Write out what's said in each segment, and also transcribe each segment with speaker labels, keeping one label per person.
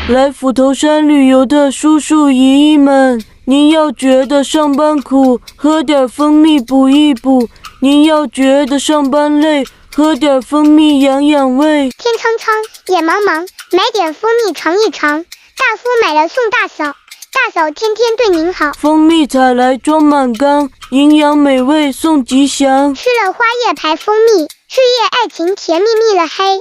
Speaker 1: 来斧头山旅游的叔叔姨姨们，您要觉得上班苦，喝点蜂蜜补一补；您要觉得上班累，喝点蜂蜜养养胃。
Speaker 2: 天苍苍，野茫茫，买点蜂蜜尝一尝。大夫买了送大嫂，大嫂天天对您好。
Speaker 1: 蜂蜜采来装满缸，营养美味送吉祥。
Speaker 2: 吃了花叶牌蜂蜜，事业爱情甜蜜蜜了嘿。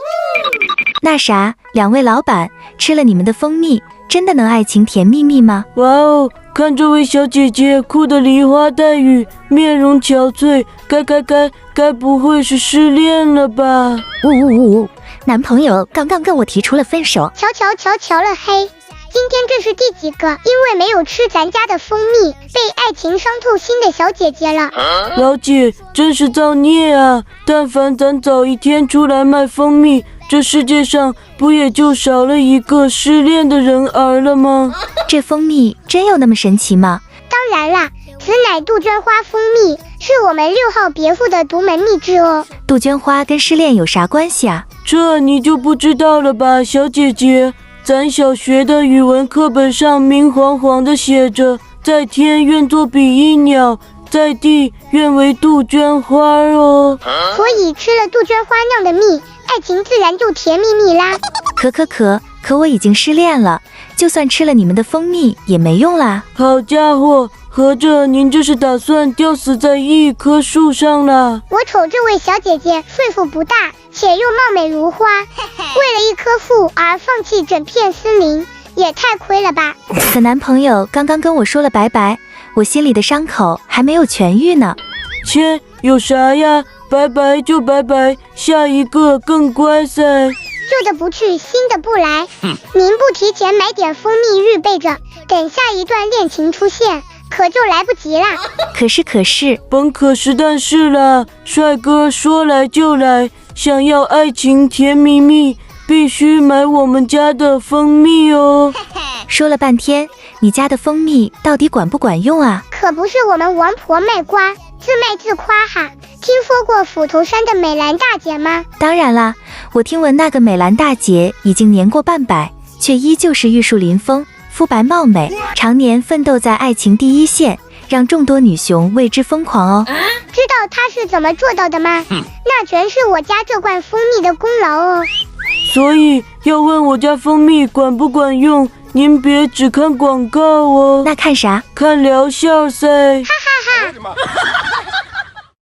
Speaker 3: 那啥，两位老板，吃了你们的蜂蜜，真的能爱情甜蜜蜜吗？
Speaker 1: 哇哦，看这位小姐姐哭得梨花带雨，面容憔悴，该不会是失恋了吧？
Speaker 3: 呜，男朋友刚刚跟我提出了分手。
Speaker 2: 瞧了嘿。今天这是第几个因为没有吃咱家的蜂蜜被爱情伤透心的小姐姐了？
Speaker 1: 老姐真是造孽啊！但凡咱早一天出来卖蜂蜜，这世界上不也就少了一个失恋的人儿了吗？
Speaker 3: 这蜂蜜真有那么神奇吗？
Speaker 2: 当然啦，此乃杜鹃花蜂蜜，是我们6号别墅的独门秘制哦。
Speaker 3: 杜鹃花跟失恋有啥关系啊？
Speaker 1: 这你就不知道了吧，小姐姐。咱小学的语文课本上明晃晃的写着，在天愿作比翼鸟，在地愿为杜鹃花哦。
Speaker 2: 所以吃了杜鹃花酿的蜜，爱情自然就甜蜜蜜啦。
Speaker 3: 可我已经失恋了，就算吃了你们的蜂蜜也没用啦。
Speaker 1: 好家伙，合着您这是打算吊死在一棵树上了？
Speaker 2: 我瞅这位小姐姐岁数不大，且又貌美如花，为了一棵树而放弃整片森林，也太亏了吧。
Speaker 3: 可男朋友刚刚跟我说了拜拜，我心里的伤口还没有痊愈呢。
Speaker 1: 切，有啥呀？拜拜就拜拜，下一个更乖噻。
Speaker 2: 旧的不去，新的不来。您不提前买点蜂蜜预备着，等下一段恋情出现，可就来不及啦。
Speaker 3: 可是，
Speaker 1: 甭可是但是啦，帅哥说来就来，想要爱情甜蜜蜜，必须买我们家的蜂蜜哦。
Speaker 3: 说了半天，你家的蜂蜜到底管不管用啊？
Speaker 2: 可不是我们王婆卖瓜，自卖自夸哈。听说过斧头山的美兰大姐吗？
Speaker 3: 当然啦，我听闻那个美兰大姐已经年过半百，却依旧是玉树临风，肤白貌美，常年奋斗在爱情第一线，让众多女雄为之疯狂哦。
Speaker 2: 知道她是怎么做到的吗？那全是我家这罐蜂蜜的功劳哦。
Speaker 1: 所以要问我家蜂蜜管不管用，您别只看广告哦。
Speaker 3: 那看啥？
Speaker 1: 看疗效噻。
Speaker 2: 哈哈哈。